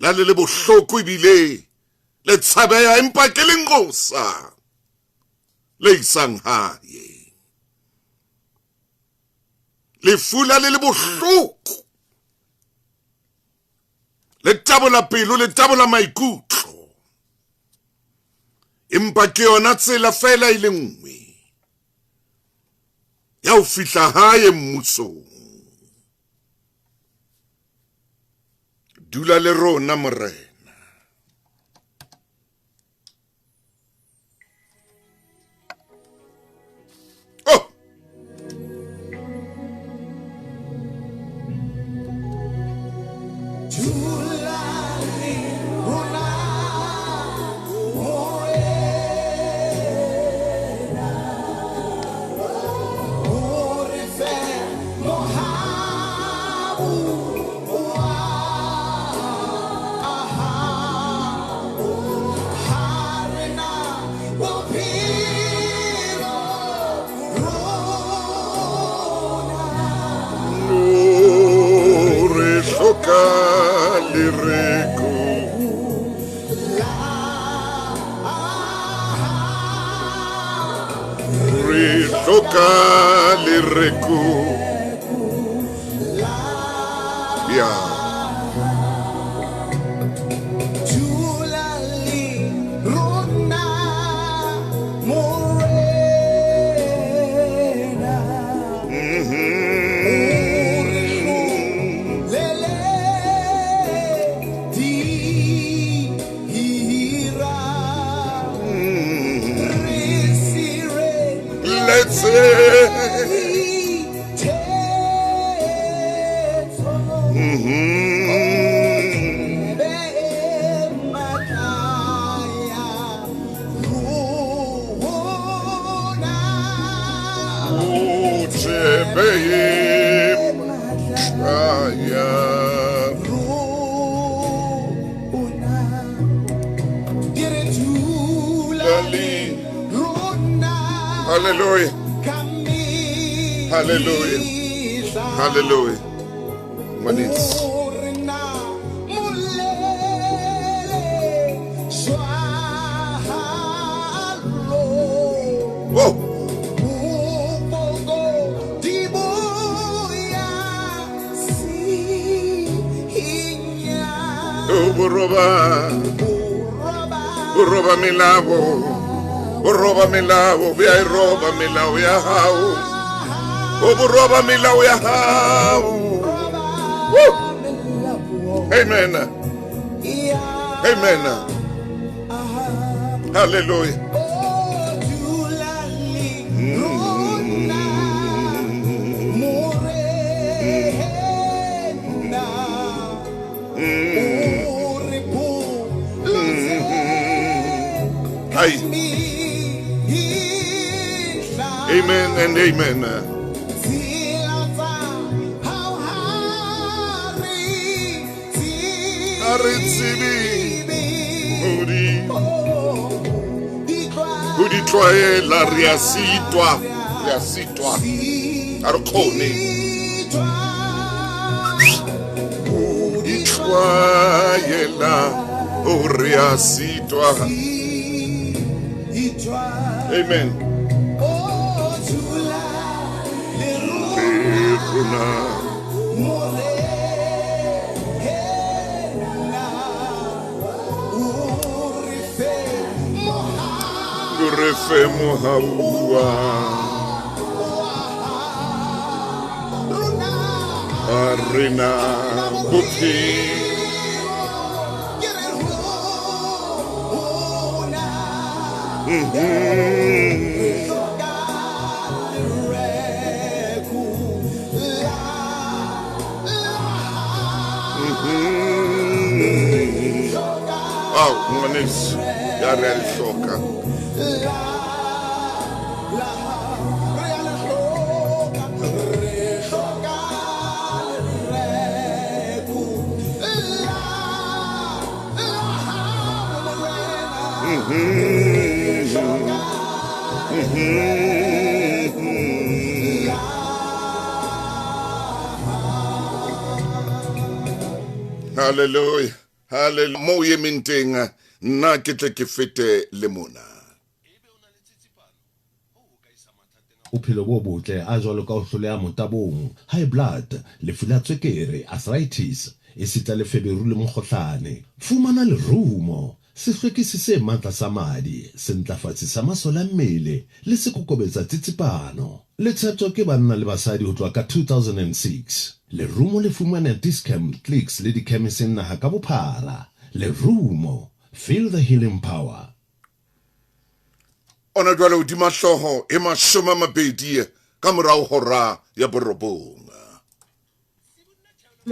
la le bohloko ebile le tshabeha empa ke lengosa le isang hae le fula le bohloko le tabola pelo le tabola maikutlo empa ke yona tsela fela ile nngwe ya ho fihla hae mmusong. Dula le rona morena. Oh! Hallelujah. Hallelujah. Hallelujah. Manits. Whoa. Uroba milabo. Uroba milao, via roba milao ya hau. Uroba milao ya hau. Amen. Amen. Hallelujah. Amen and amen. Udi troye la riasitwa arkone udi troye la riasitwa. Amen. Refe mohaua arena buti Mwanis yare alishoka. Hallelujah. Hallelujah. Mo ye menteng nna ke tle ke fete le mona. Bophelo bo botle a jwalo ka ho hloleha motabong, high blood, lefu la tswekere, arthritis, esita le feberu le mokgohlane. Fumana lerumo, sehlwekisi se matla sa madi, se ntlafatsi sa masole a mmele le se kokobetsa tsitsipano. Le tshetswa ke banna le basadi ho tloha ka 2006. Lerumo le fumana Dischem, Clicks le dikhemiseng naha ka bophara. Lerumo, feel the healing power. Ona jwale hodima hloho e 20 ka morao hora ya borobong.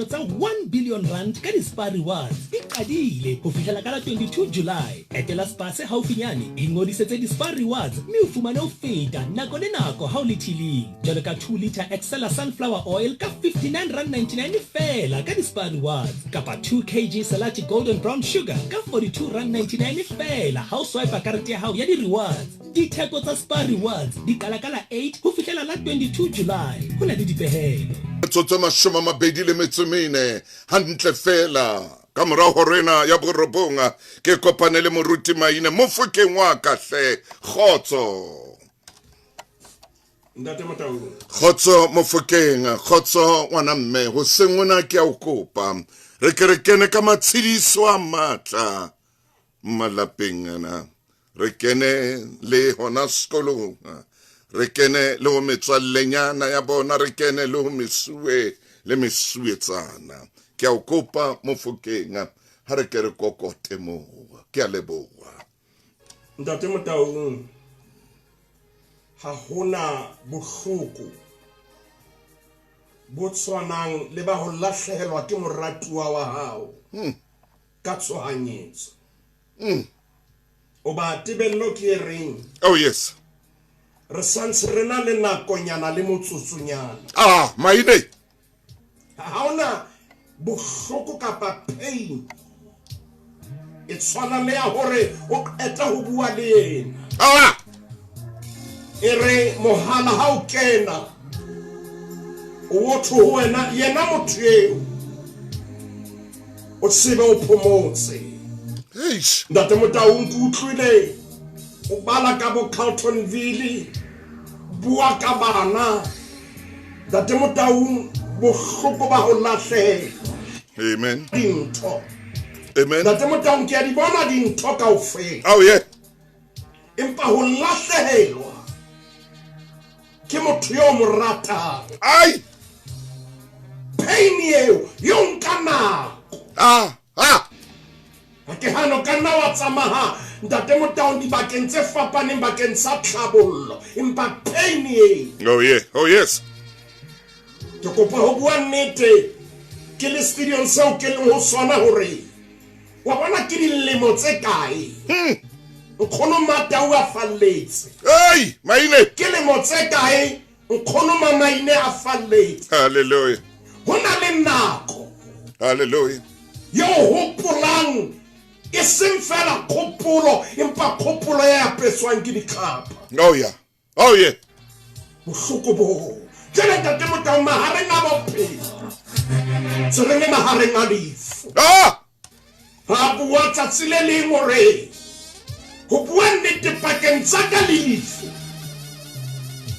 Tsa 1 billion rand ka di-Spar Rewards e qadile ho fihlela ka la 22 July. Etela Spar se haufinyane e ngodisetse di-Spar Rewards mme o fumane ho feta nako le nako ha o le tilling. Jwalo ka 2 litre Excella sunflower oil ka 59.99 fela ka di-Spar Rewards, kapa 2 kg Selati golden brown sugar ka 42.99 fela ha o swipe karete ya hao ya di-rewards. Ditheko tsa Spar Rewards di kala 8 ho fihlela la 22 July. Ho na le dipehelo. Tsotso 24 hantle fela ka morao horena ya borobonga ke kopane le moruti Maine mo Fokeng wa ka hle khotso. Ntate Motau. Khotso mo Fokeng, khotso ngwana mme ho sengwena ke a o kopa re ke re kene ka matshidiso a matla malapeng ana, re kene le hona sekolong, re kene le ho metswallenyana ya bona, re kene le ho mesue le mesuetsana. Ke a o kopa mo Fokeng ha re ke re kokote mo, ke a leboha. Ntate Motau, ha hona bohloko bo tshwanang le ba ho lahlehelwa ke moratuwa wa hao ka tshohanyetso. O ba tebello ke reng? Oh yes. Re santse re na le nakonyana le motsotsonyana. Maine. Ha hona bohloko kapa pain e tshwana le ya hore o qeta ho bua le yena. E re mohala ha o kena o thotho ho wena yena motho eo o tsebe o phomotse. Ntate Motau nkutlwile o bala ka bo Carltonville, bua ka bana. Ntate Motau bohloko ba ho lahlehelwa. Amen. Dintho. Amen. Ntate Motau ke a di bona dintho kaofela. Oh yeah. Empa ho lahlehelwa ke motho yo mo ratang. Ai. Pain eo yo nka nako. Ke hano ka nna wa tsamaha Ntate Motau dibakeng tse fapaneng bakeng sa tlhabollo, empa pain eo. Oh yeah. Oh yes. Ke kopa ho bua nnete ke le studio seo ke leng ho sona hore wa bona ke dilemo tse kae. Nkgono Matau a falletse. Hey, Maine. Ke lemo tse kae nkgono Maine a falletse. Hallelujah. Hona le nako. Hallelujah. Yo hopolang e seng fela kgopolo, empa kgopolo ya peswang ke dikhapa. Oh yeah. Oh yeah. Bohloko bo jana Ntate Motau mahareng a bophelo se re le mahareng a lefu. Ha bua tsatsi le leng hore ho bua nnete pakeng tsa ka le lefu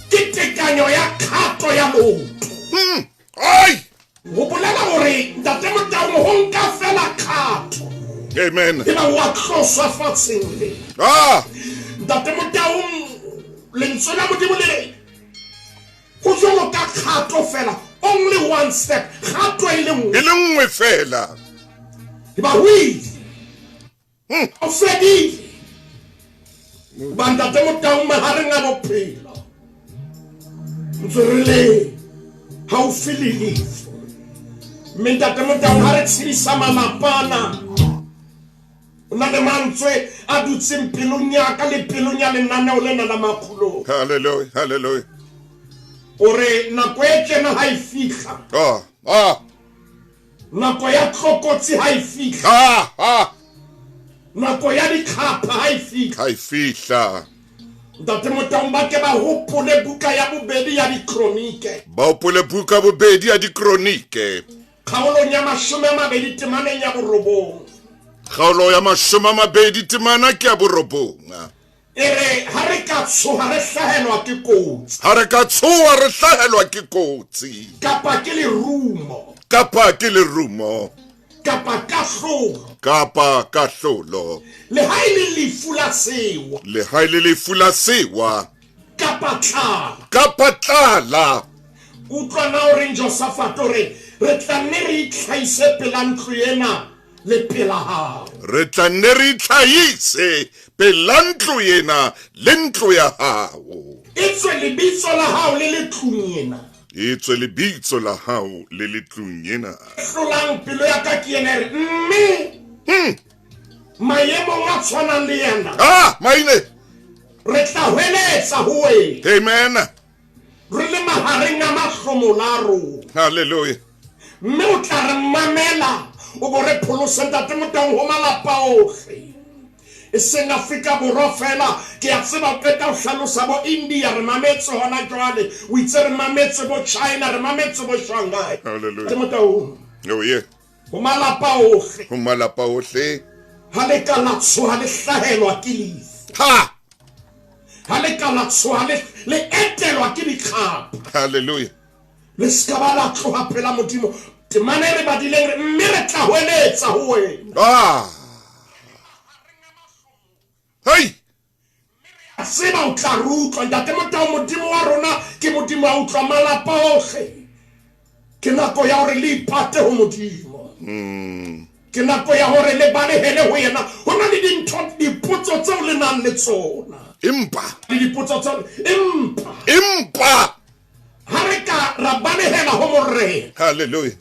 ke tekanyo ya kgato ya motho. Ai. Ho bolela hore Ntate Motau ho nka fela kgato. Amen. Eba wa tloswa fatsheng le. Ntate Motau lentswe la Modimo le ho jwalo ka kgato fela, only one step, kgato e le nngwe fela. Eba hui o fedile ba Ntate Motau mahareng a bophelo ntse re le haufi le lefu. Mme Ntate Motau ha re tshedisa malapana o na le mantswe a dutseng pelong ya ka le pelong ya lenaneo lena la makgulong. Hallelujah. Hallelujah. Ore nako e tjena ha e fihla. Nako ya tlokotsi ha e fihla. Nako ya dikhapa ha e fihla. Ha e fihla. Ntate Motau ba ke ba hopole buka ya bobedi ya dikronike. Ba hopole buka bobedi ya dikronike. Kgaolong ya 20 temaneng ya borobong. kgaolo ya 20 temana ke ya borobonga ere ha re ka tshoha re hlahelwa ke kotsi ha re ka tshoha re hlahelwa ke kotsi kapa ke lerumo kapa ke lerumo kapa kahlogo kapa kahlolo le ha e le lefu la sewa le ha ile lefu la sewa kapa tlala kapa tlala utlwa na o reng Josaphat re tla nne re itlhaise pela ntlo ena le pela hao re tla nne re itlhaise pela ntlo ena le ntlo ya hao etswe lebitso la hao le letlong ena etswe lebitso la hao le letlong ena hlolang pelo ya ka ke ena re mme maemong a tshwanang le yena maine re tla hweletsa ho wena amen re le mahareng a mahlomola a rona hallelujah mme o tla re mamela o bo re pholose ntate Motau ho malapa ohle e seng Afrika Borwa fela ke a tseba o qeta ho hlalosa bo India re mametse hona jwale o itse re mametse bo China re mametse bo Shanghai hallelujah ntate Motau oh yeah ho malapa ohle ho malapa ohle ha le ka la tshoha le hlahelwa ke lefu ha le ka la tshoha le etelwa ke dikgapa hallelujah le ska ba la tloha phela Modimo temane re badileng re mme re tla hweletsa ho wena hey a tseba o tla rutlwa ntate Motau Modimo wa rona ke Modimo a utlwa malapa ohle ke nako ya hore le ipate ho Modimo ke nako ya hore le balehele ho yena ho na le dipotso tseo le nang le tsona impa le dipotso tseo impa ha re ka ra balehela ho morena hallelujah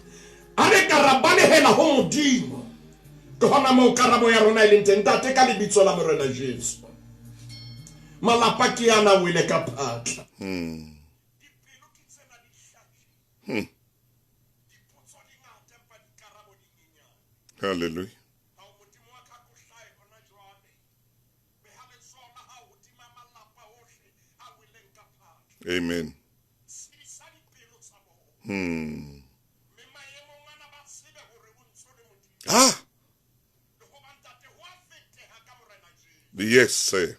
ha re ka ra balehela ho Modimo ke hona moo karabo ya rona e leng teng ntate ka lebitso la Morena Jesu malapa ke yana wele ka phatla hallelujah amen yes sir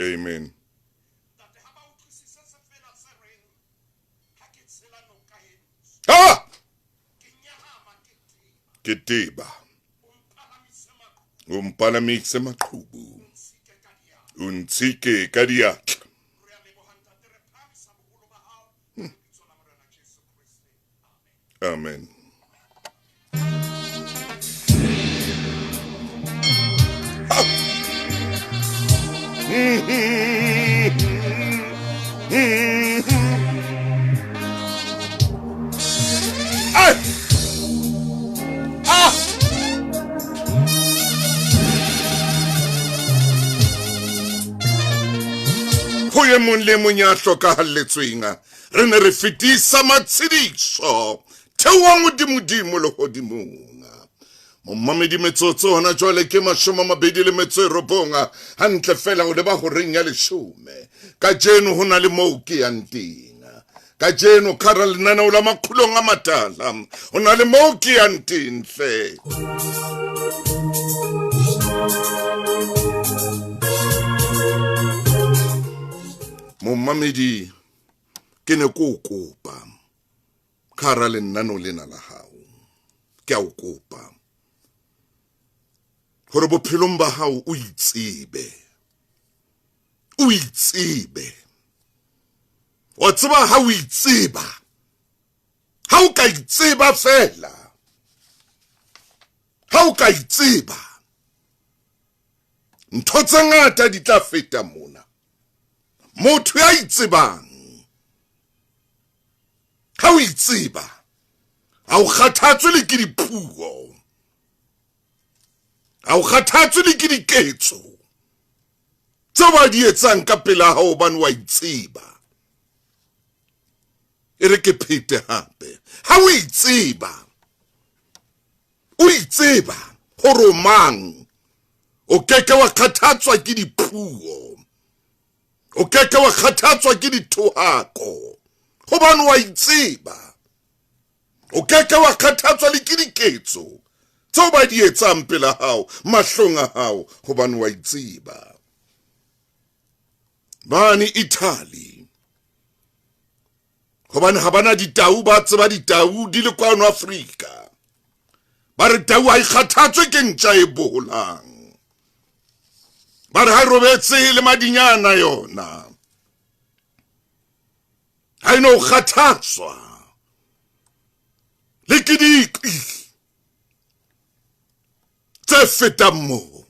amen Keteba umpalamise maqhubu untsike ka diatla amen ye mong le mong ya hlokahalletsweng re ne re fetisa matshediso theoang hodimodimo le hodimong mommamedi metsotso hona jwale ke 29 hantle fela o leba horeng ya 10 ka jeno ho na le moo ke yang teng ka jeno khara lenaneo la maqhulong a matala ho na le moo ke yang teng hle mommamedi ke ne ko kopa khara lenaneo lena la hao ke a o kopa hore bophelong ba hao o itsebe wa tseba ha o itseba ha o ka itseba fela ha o ka itseba ntho tse ngata di tla feta mona motho ya itsebang ha o itseba ha o kgathatswe le ke dipuo ha o kgathatswe le ke diketso tse ba di etsang ka pela ha o bane wa itseba e re ke phete hape ha o itseba hore o mang o keke wa kgathatswa ke dipuo o keke wa kgathatswa ke dithohako hobane wa itseba. O keke wa kgathatswa le ke diketso tseo ba di etsang pela hao mahlong a hao hobane wa itseba. Bane Italy hobane ha bana ditau ba tseba ditau di le kwano Afrika. Ba re tau ha ikgathatswe ke ntja e boholang. Ba re ha robetse le madinyana yona. Ha ino kgathatswa le ke dikwi tse fetang moo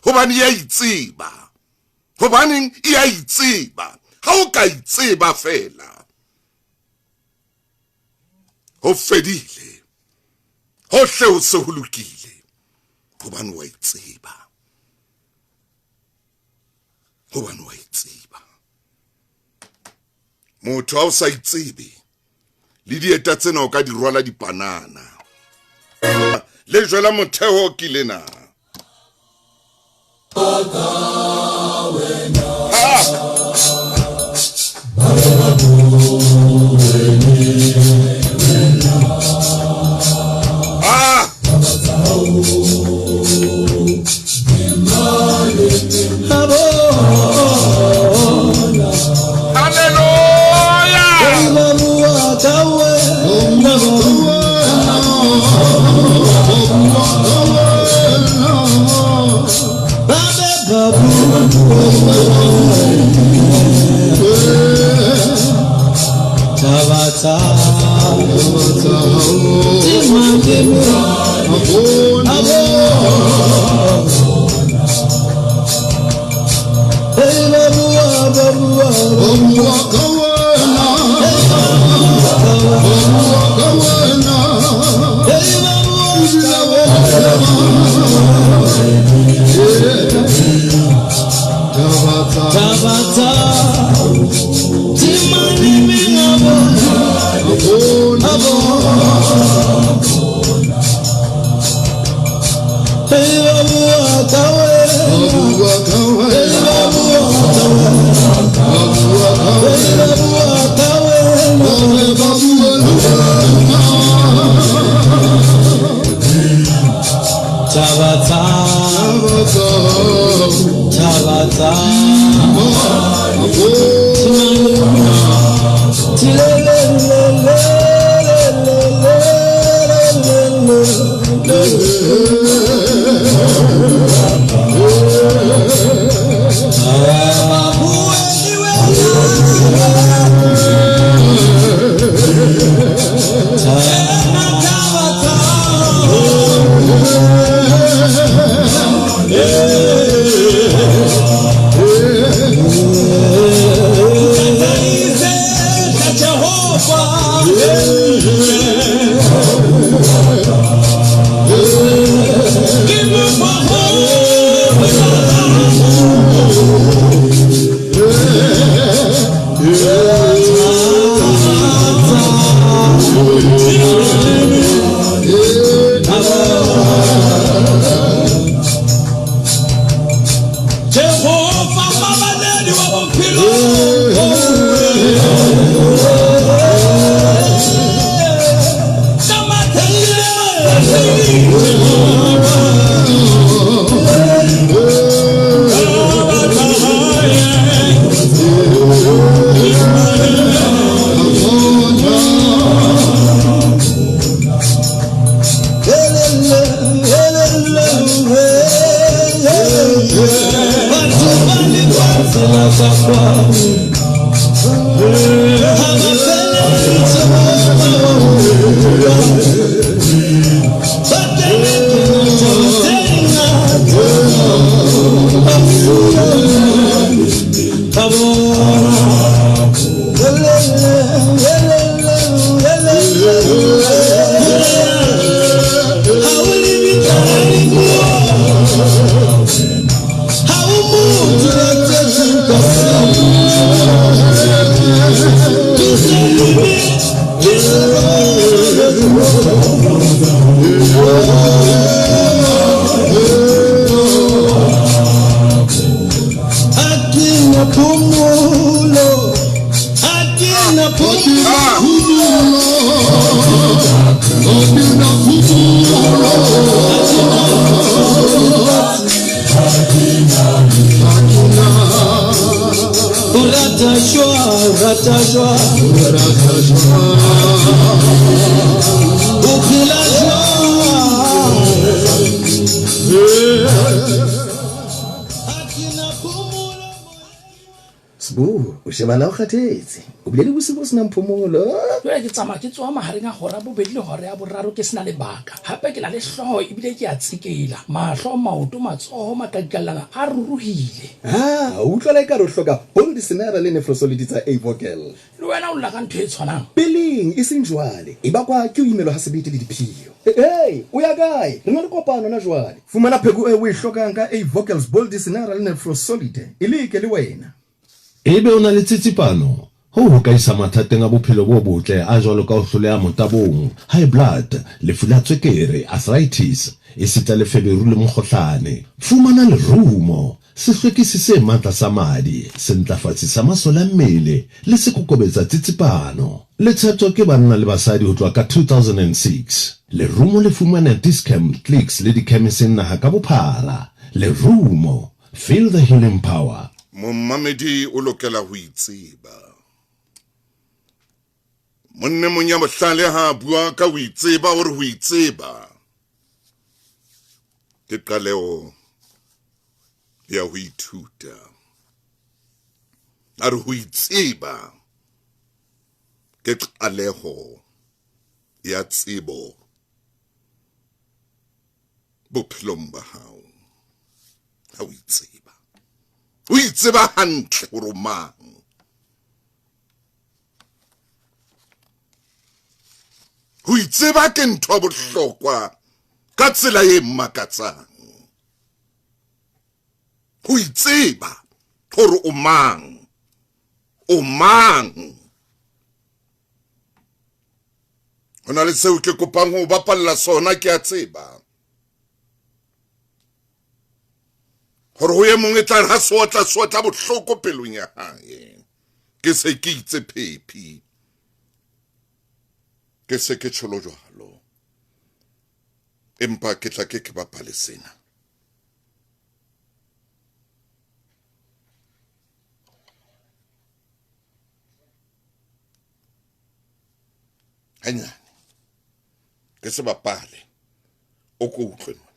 hobane ya itseba. Hobaneng ia itseba. Ha o ka itseba fela ho fedile. Hohle o se ho lokile hobane wa itseba. Hobane wa itseba. Motho ha o sa itsebe le dieta tsena o ka di rwala dipanana. Le jwela motheo ke lena. Sbu, o shebana o kgathetse. O bile le bosibo sena mphomolo. Jwale ke tsamaya ke tswa mahareng a hora bobedi le hora ya boraro ke sena lebaka. Hape ke la le hloho ebile ke a tsikela. Mahlo maoto matsoho makakallana a ruruhile. O utlwa like re hloka bold scenario le nephrosolidy tsa A vocal. Le wena o lla ka ntho e tshwanang. Billing e seng jwale. E bakwa ke o imelo ha sebete le diphio. Hey, o ya kae? Re na le kopano na jwale. Fumana pheko e o e hlokang ka A vocals bold scenario le nephrosolidy. Ilike le wena. Ebe o na le tsitsipano ho ka isa mathateng a bophelo bo botle a jwalo ka ho hloleha motabong, high blood, lefu la tswekere, arthritis, esita le feberu le mokgohlane. Fumana lerumo, sehlwekisi se matla sa madi, se ntlafatsi sa masole a mmele le se kokobetsa tsitsipano. Le tshetso ke banna le basadi ho tloha ka 2006. Lerumo le fumana Discam, Clicks le di-chemising naha ka bophara. Lerumo, feel the healing power. Mommamedi o lokela ho itseba. Monne monya mohlale ha bua ka ho itseba hore ho itseba ke qaleo ya ho ithuta. A re ho itseba ke qaleo ya tsebo bophelong ba hao. Ha o itseba. O itseba hantle hore o mang. Ho itseba ke ntho bohlokwa ka tsela e makatsang. Ho itseba hore o mang. O mang. Hona le seo ke kopang ho bapalla sona ke a tseba. Hore ho ye mong e tla ha sotla bohloko pelong ya hae. Ke se ke itse phephi. Ke se ke tsholo jwalo. Empa ke tla ke bapale sena. Hanyane. Ke se bapale. O ko utlwe mona.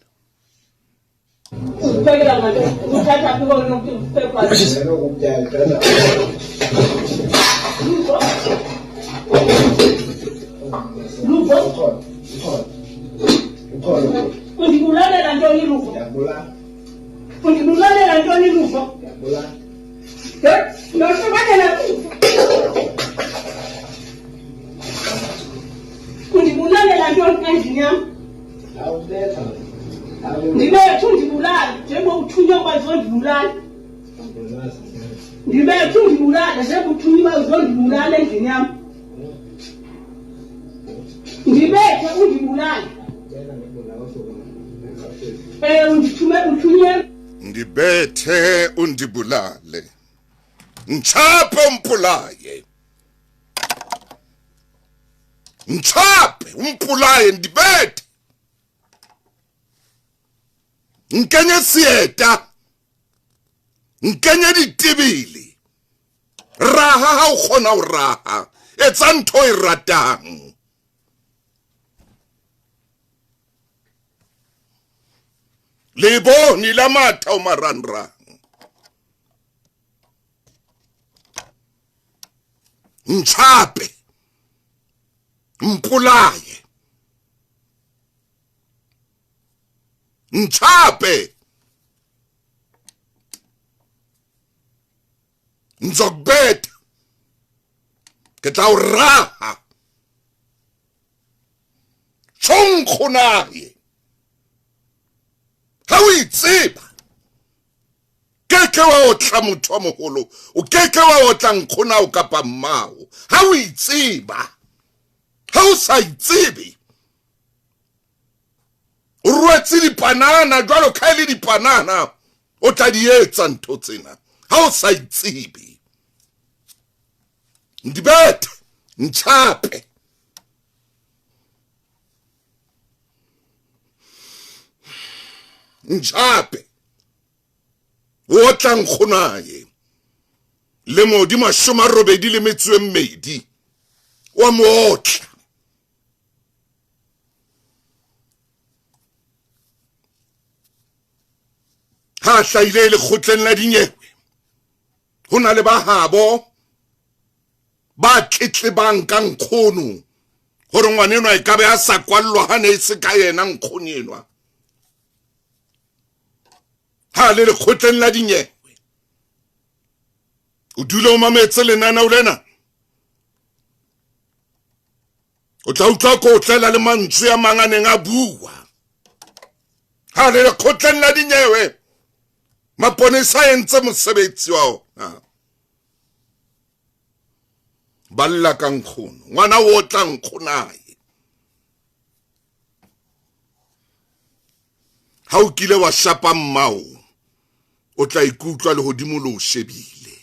Ndibethu ndibulala njengokuthunywa bazondibulala. Ndibethu ndibulala njengokuthunywa bazondibulala endlini yami. Ndibethe undibulala. Undithume uthunye. Ndibethe undibulale. Nchape umpulaye. Nchape umpulaye ndibethe. Nkenye sieta. Nkenye ditibili. Raha ha o kgona ho raha. Etsa ntho e ratang. Leboni la matha o maranrang. Nchape. Mpulaye. Nchape. Nzokbeta. Ke tla o raha. Chonkgonaye. Ha o itseba. Keke wa otla motho wa moholo. O keke wa otla nkgona o kapa mmao. Ha o itseba. Ha o sa itsebe. O ruetse dipanana jwalo ka le dipanana. O tla di etsa ntho tsena. Ha o sa itsebe. Ndibethe. Nchape. Nchape. O tla nkgonaye. Le modi mashoma robedi le metso e mmedi. Wa motla. Ha hlaile le kgotleng la dinyewe. Ho na le ba habo ba tletle ba nka nkgono hore ngwanenwa e ka be a sa kwallwa ha ne se ka yena nkgono enwa. Ha le kgotleng la dinyewe. O dula o mametse lenana o lena. O tla utlwa ko tlela le mantswe a manganeng a bua. Ha le kgotleng la dinyewe. Maponesa entse mosebetsi wa ona. Balla ka nkgono, ngwana o tla nkgonaye. Ha o kile wa shapa mmao, o tla ikutlwa le hodimo le o shebile.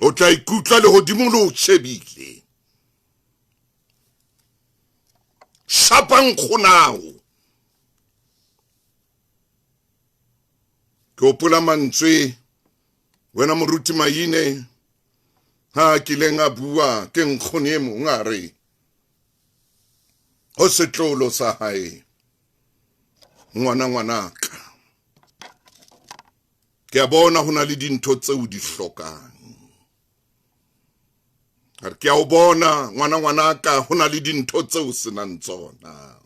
O tla ikutlwa le hodimo le o shebile. Shapa nkgonao. Ke opula mantswe wena moruti maine ha kileng a bua ke nkgone e mong a re o setlolo sa hae ngwanaka ke a bona hona le dintho tseo di hlokang ke a o bona ngwanaka hona le dintho tseo senang tsona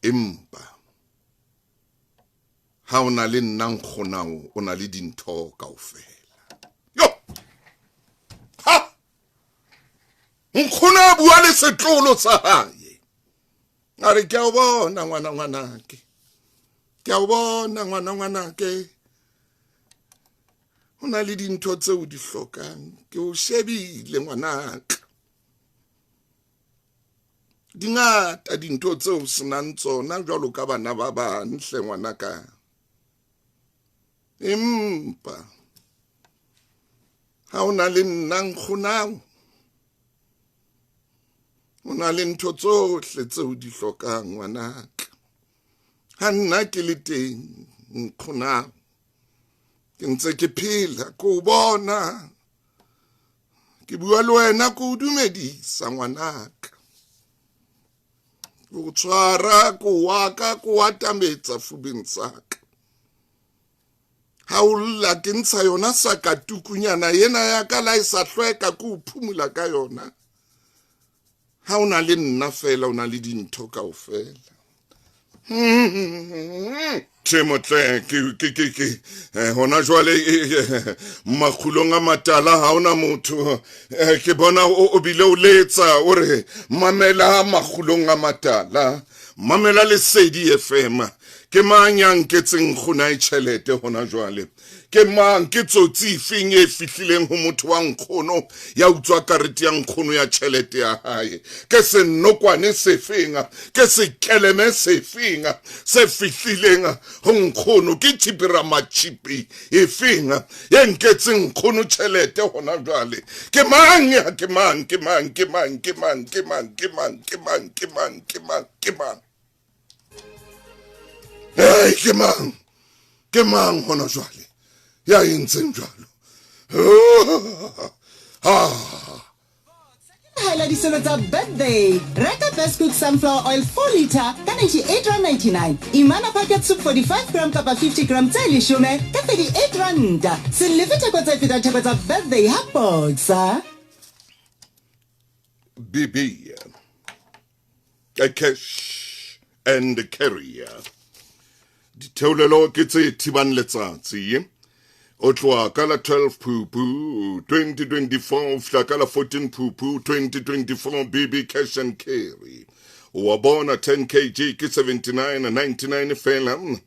empa ha o na le nna nkgonao o na le dintho kaofela. Yo! Ha! Nkgona a bua le setlolo sa hae. A re ke a o bona ngwanake. Ke a o bona ngwanake. Ho na le dintho tseo di hlokang. Ke o shebile ngwanaka. Dingata dintho tseo senang tsona jwalo ka bana ba bantle ngwanaka. Empa ha o na le nna nkgonao o na le ntho tsohle tseo di hlokang ngwanaka. Ha nna ke le teng nkgonao ke ntse ke phela ke o bona ke bua le wena ke o dumedisa ngwanaka. O tshwara ko waka ko atametsa fubeng saka. Ha o lla ke ntsha yona saka tukunyana yena ya ka la isa hlweka ko phumula ka yona. Ha o na le nna fela o na le dintho kaofela. Timotle ke hona jwale makgulong a matala ha ona motho ke bona o bile o letsa o re mamela makgulong a matala mamela Lesedi FM ke mang ya nketseng gona e tšhelete hona jwale ke mang ke tsotsi feng e fihlileng ho motho wa nkgono ya utswa karete ya nkgono ya tšhelete ya hae ke senokwane se fenga ke se keleme se fenga se fihlileng ho nkgono ke tshipira machipi e fenga ye nketseng nkgono tšhelete hona jwale ke mang ke mang hona jwale ya entseng jwalo. Highlight diselo tsa birthday. Reka Best Cook sunflower oil 4 liter ka 98.99. Imana packet soup 45 gram kapa 50 gram tsa leshome ka 38 rand. Se lefe theko tsa feta theko tsa birthday ha boxa. BB a cash and the carrier. Diteolelo ke tse thibang letsatsi. O tloa ka la 12 Phupu 2024 fihla ka la 14 Phupu 2024 BB cash and carry. O wa bona 10 kg ke 79.99 fela.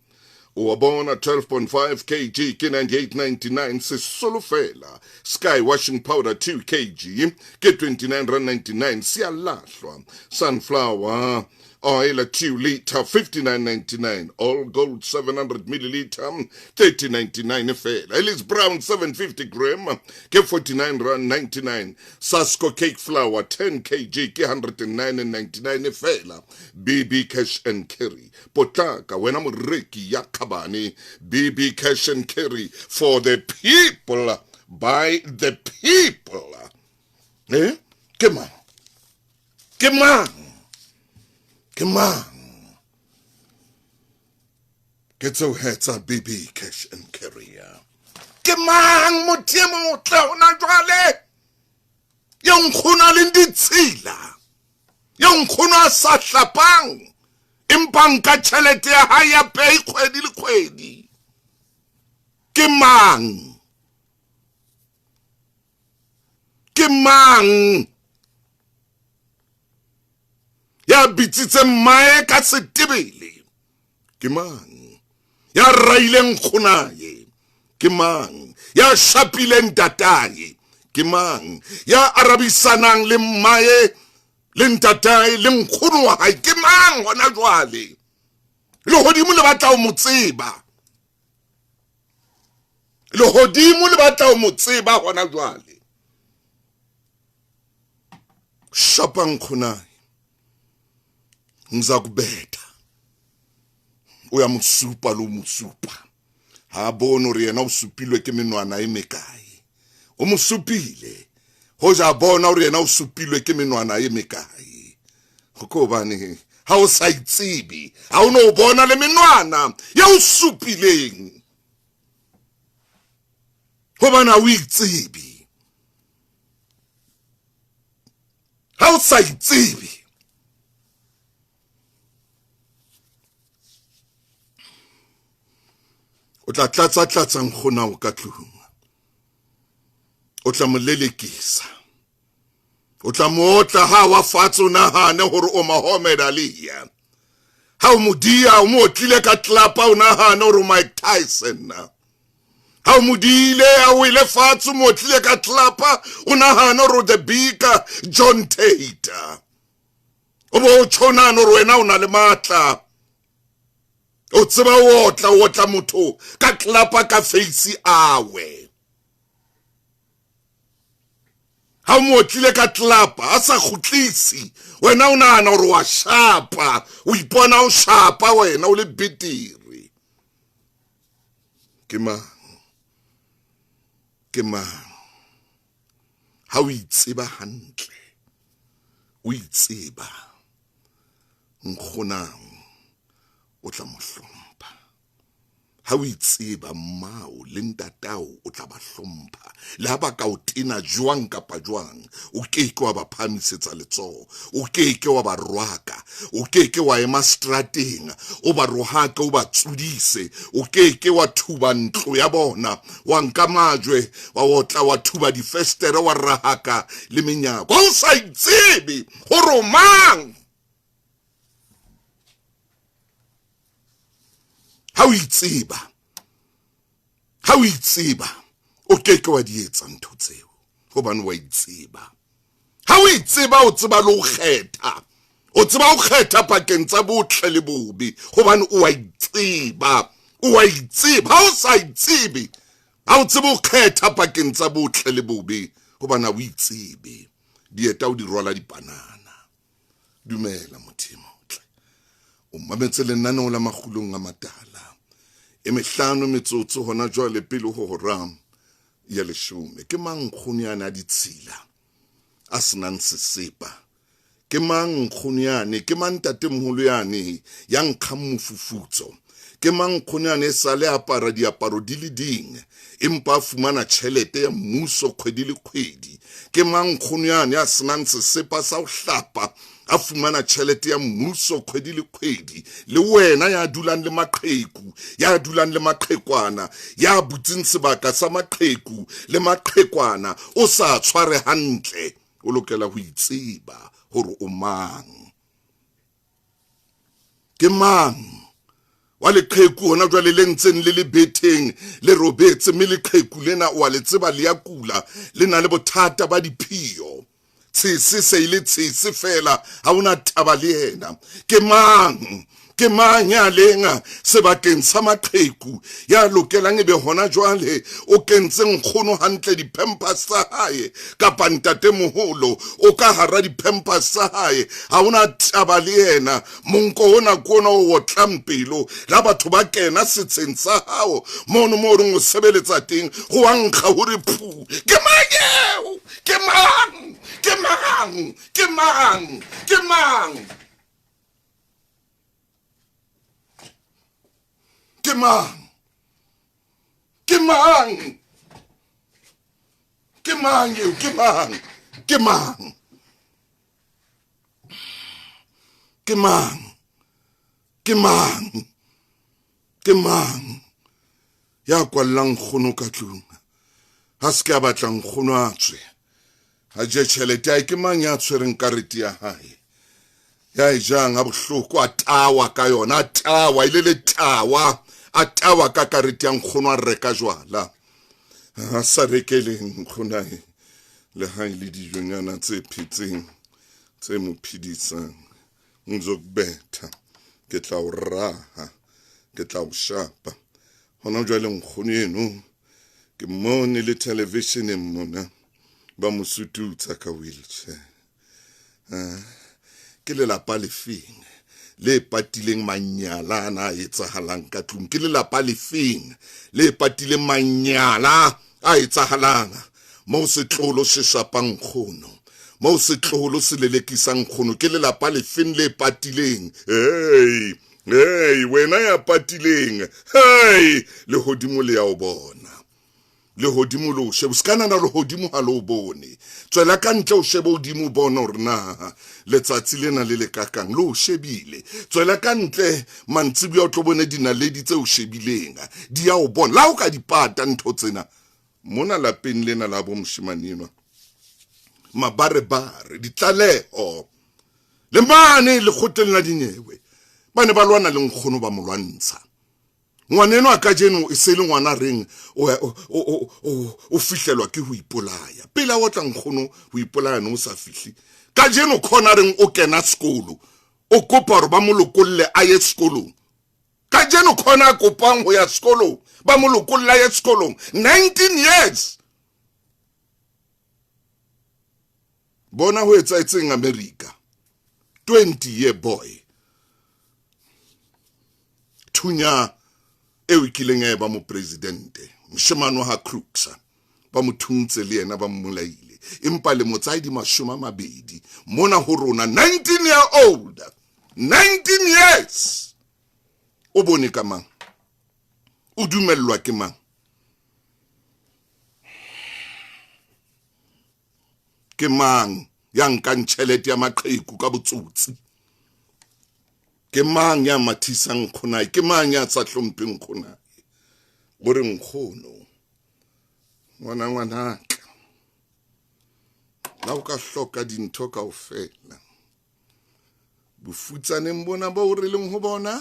O wa bona 12.5 kg ke 98.99 sesolo fela. Sky washing powder 2 kg ke 29.99 siya lahlwa. Sunflower Oil, a 2 liter, 59.99. All gold, 700 milliliter, 30.99 fela. Ellis Brown, 750 gram, ke 49 rand 99. Sasko cake flour, 10 kg, ke 109.99 fela. BB Cash and Carry. Potaka, wena moreki ya Khabane. BB Cash and Carry for the people, by the people. Eh? Come on. Come on. Come on. Get your heads up, BB Cash and Carry. Come on, Motimo, Tlauna Jwale. Young Kuna Linditsila. Young Kuna Satlapang. Impanka Chalete Haya Pay Kwedi. Come on. Come on. Ya bititse mae ka setebele ke mang ya raileng kgonaye ke mang ya shapileng tataye ke mang ya arabisanang le mae le ntataye le nkgono wa hae ke mang hona jwale le hodimo le batla o motseba le hodimo le batla o motseba hona jwale shapang kgonaye ngizakubetha uyamusupa lo musupa ha bona re yena o supilwe ke menwana e mekae o musupile ho ja bona re yena o supilwe ke menwana e mekae go bane ha o sa itsibi ha o no bona le menwana ya o supileng go bana o itsibi ha o sa itsibi o tla tlatsa nkgona o ka tlung o tla molelekisa o tla motla ha wa fatso nahane hore o Muhammad Ali ha o modia o mo tlile ka tlapa o nahane hore Mike Tyson ha o modile a o ile fatso mo tlile ka tlapa o nahane hore the big John Tate o bo tshona no wena o na le matla o tseba wotla motho ka tlapa ka face awe ha mo tlile ka tlapa a sa khutlisi wena o nana hore wa shapa o ipona o shapa wena o le bitiri ke mang ha o itseba hantle o itseba nkgonang o tla mohlompha ha o itseba mmao le ntatao o tla ba hlompha le ha ba ka o tena jwang kapa jwang o keke wa ba phamisetsa letsoho o keke wa ba rwaka o keke wa ema strateng o ba rohaka o ba tsudise o keke wa thuba ntlo ya bona wa nka majwe wa otla wa thuba difestere wa rahaka le menyako o sa itsebe hore mang ha o itseba o keke wa di etsa ntho tseo hobane wa itseba ha o itseba o tseba le o kgetha o tseba o kgetha pakeng tsa botle le bobe hobane o itseba ha o sa itsebe ha o tseba o kgetha pakeng tsa botle le bobe hobane o itsebe dieta o di rola dipanana dumela mothimotle o mametse le nna la magulong a matala emehlano metsotso hona jwale pele ho hora ya 10 ke mang khuniana a ditshila a senang sesepa ke mang khuniane ke mang tatemholo yane ya nkgang mofufutso ke mang khuniane sa le apara diaparo di le ding empa fumana tšhelete ya mmuso kgwedi le kgwedi ke mang khuniane a senang sesepa sa ho hlapa a fumana tšhelete ya mmuso kgwedi le kgwedi le wena ya dulang le maqheku ya dulang le maqhekwana ya butseng sebaka sa maqheku le maqhekwana o sa tshware hantle o lokela ho itseba hore o mang ke mang wa leqheku hona jwale le ntseng le beteng le robetse mme leqheku lena wa le tseba le ya kula le na le bothata ba diphio tshisi se ile tshisi fela ha una taba le yena. Ke mang ya lenga sebakeng sa maqheku ya lokelang ebe hona jwale o kentse nkgono hantle di-pampers tsa hae kapa ntate moholo o ka hara di-pampers tsa hae ha una taba le yena. Monko ona kona o otlampelo la batho ba kena setsheng sa hao mono mo re mo sebeletsa teng go wa nkga hore phu. Ke mang eo? Ke mang? Ke mang? Ke mang? Ke mang? Ke mang? Ke mang? Ke mang eo? Ke mang? Ke mang? Ke mang? Ke mang? Ke mang? Ya kwallang nkgono ka tlung ha se ke a batla nkgono a tswe ha je tšhelete ya ke mang ya tshwereng karete ya hae ya e jang a bohloko a tawa ka yona a tawa ile le tawa a tawa ka karete ya nkgono a reka jwala a sa rekeleng nkgonae le hae le dijonyana tse phetseng tse mo phedisang ngizokubetha ke tla o raha ke tla o shapa hona jwale nkgono eno ke mone le television mona ba mo sututsa ka wheelchair ke le lapa le feng le patileng manyala a etsahalang ka tlung ke le lapa le feng le patileng manyala a etsahalang mo setlolo se shapang nkgono mo setlolo se lelekisang nkgono ke le lapa le feng le patileng hey wena ya patileng hey le hodimo le ya o bona le hodimo lo shebo skana na le hodimo ha lo bone tswela ka ntle o shebo hodimo bona hore na letsatsi lena le le kakang lo shebile tswela ka ntle mantsibi o tlo bone dinaledi tse o shebileng di ya o bona la o ka dipata ntho tsena mona lapeng lena la bo mshimanino mabarebare ditlaleho le mane le khotella dinyewe bane ba lwana le nkgono ba molwantsha ngwaneno a ka jeno e se le ngwana reng o fihlelwa ke ho ipolaya pela o tla nkgono ho ipolaya no sa fihli ka jeno khona reng o kena sekolo o kopa hore ba mo lokolle a ye sekolong ka jeno khona a kopang ho ya sekolong ba mo lokolla ye sekolong 19 years bona ho etsaetseng America 20-year boy thunya eo kileng e ba mo presidente mshemano ha Crooks ba mo thuntse le yena ba mmolaile empa le motsaidi mashoma mabedi mona ho rona 19-year-old 19 years o bone ka mang o dumellwa ke mang ke mang ya nkang tšhelete ya maqheku ka botsotsi ke mang ya mathisang khonai ke mang ya sa hlompheng khonai gore nkgono ngwanaka la o ka hloka dintho kaofela bofutsaneng bona ba o releng ho bona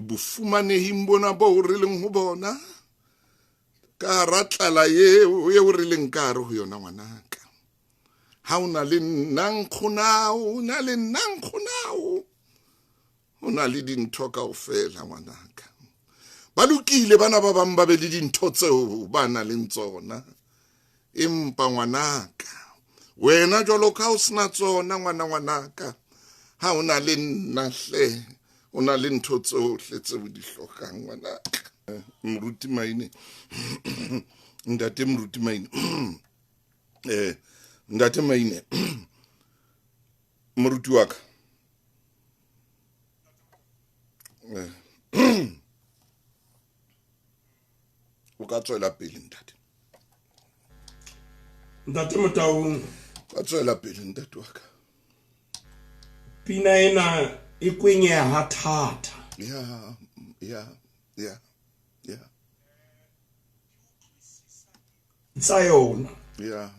bofumanehing bona ba o releng ho bona ka ratlala ye o releng ka re ho yona ngwanaka ha ona le nankgonao na le nankgonao ona le dintho kaofela ngwanaka ba lokile bana ba bang ba be le dintho tseo ba na le tsona empa ngwanaka wena jwalo ka o sna tsona ngwanaka ha ona le nahle ona le ntho tsohle tseo di hlokang ngwanaka mruti maine ndate mruti maine ndate maine mruti waka o ka tswela pele ntate Motaung ka tswela pele ntate waka pina ena e kwenyeha thata ya tsa yona ya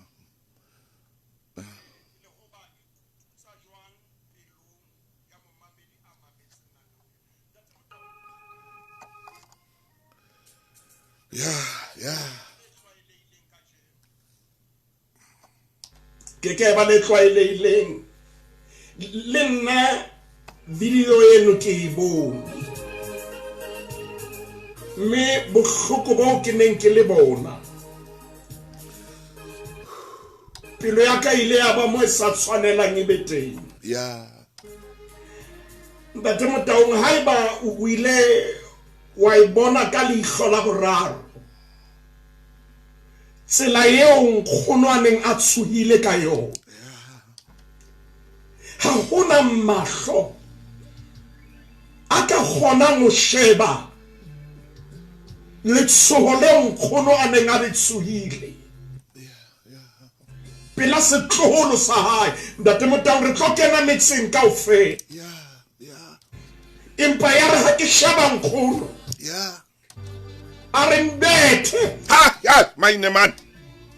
ke ba le tlwaelehileng le nna video eno ke e bone mme bohloko bo ke neng ke le bona pelo ya ka ile ya ba mo sa tshwanelang e beteng ya ntate Motaung haiba o ile wa ibona ka leihlo la boraro tsela eo nkgonwaneng a tshohile ka yona ha hona mahlo a ka kgonang ho sheba letshoho leo nkgono a neng a le tshohile pela setloholo sa hae ntate Motaung re tlo kena metseng kaofela empa ya re ha ke sheba nkgono a re mbethe ya maine man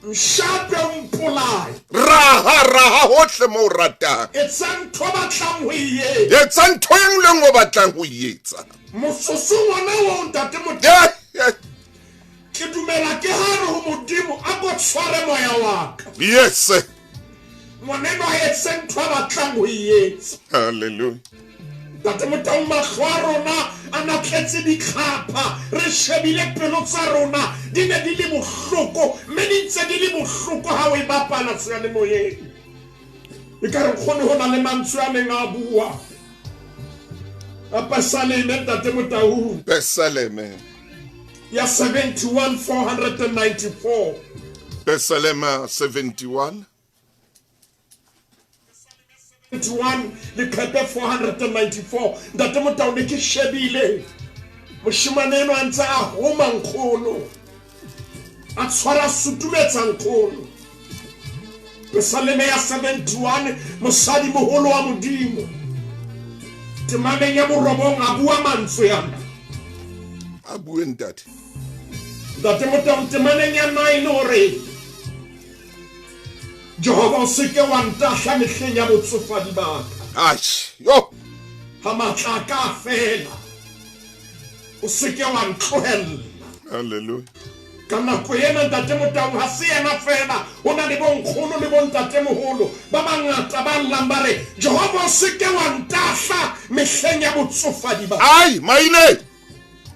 mshape mpolai raha hohle mo ratang etsa ntho batlang ho ietsa etsa ntho e nngwe ngo batlang ho ietsa mososo ngwana wo ntate Motaung yeah. ke dumela ke hare ho modimo a go tshware moya wa ka yes ngwaneno a etse ntho batlang ho ietsa hallelujah ntate Motaung mahlo a rona a natletse dikhapa re shebile pelo tsa rona di ne di le bohloko mme di ntse di le bohloko ha o e bapala seyalemoyeng e ka re kgone ho na le mantswe a neng a bua a Psalme ntate Motaung Psalme ya 71:494 Psalme 71 le phephe 494 ntate Motaung ke shebile moshimane a ntse a homa nkgono a tshwara sutumetsa nkgono Psalme ya 71 mosadi moholo wa modimo temane ya morobong a bua mantswe yana a bue ntate Motaung temane ya 9 hore Jehova o se ke wa ntahla mehleng ya botsofadi ba ka yo ha matla ka fela o se ke wa ntlohella hallelujah ka nako ena ntate Motaung ha se yena fela ho na le bonkgono le bontatemoholo ba bangata ba lambare Jehova o se ke wa ntahla mehleng ya botsofadi ba maile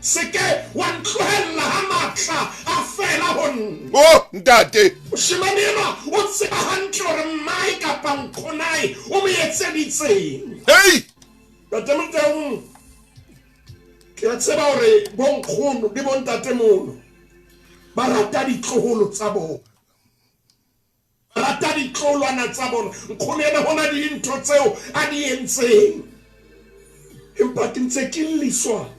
seke wa ntlohella ha matla a fela hon ntate shimanela o tseba hantle hore mai kapa nkhonai o mo etseditseng ntate Motaung ke a tseba hore bonkgono le bontatemoholo ba rata ditloholo tsa bona ba rata ditloholwana tsa bona nkgono ena hona di ntho tseo a di entseng empa ke ntse ke liswa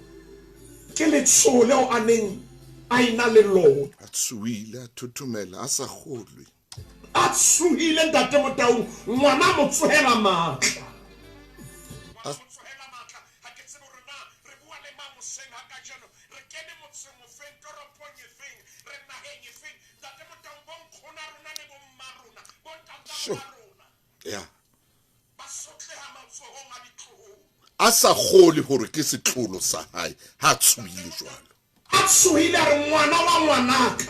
ke letshoho leo a neng a ina le lona a tshuhile a thuthumela a sa kgolwe a tshohile ntate Motaung ngwana mo tsohela matla a sa kgole hore ke setlolo sa hae ha tshuhile jwalo a tshohile re ngwana wa ngwanaka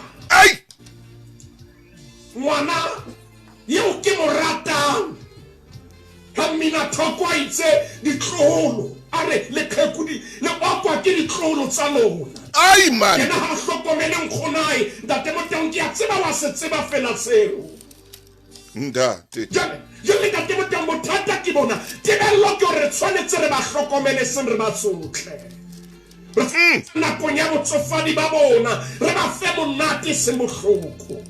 ngwana yeo ke mo ratang ha mmina thoko a itse ditloholo a re leqhekudi le okwa ke ditloholo tsa lona man yena ha hlokomele nkgonae ntate Motaung ke a tseba wa se tseba fela tseo ntate jale ntate Motaung bothata ke bona tebello ke hore tshwanetse re ba hlokomele seng re ba tsotle nakong ya botsofadi ba bona re ba fe monate se bohloko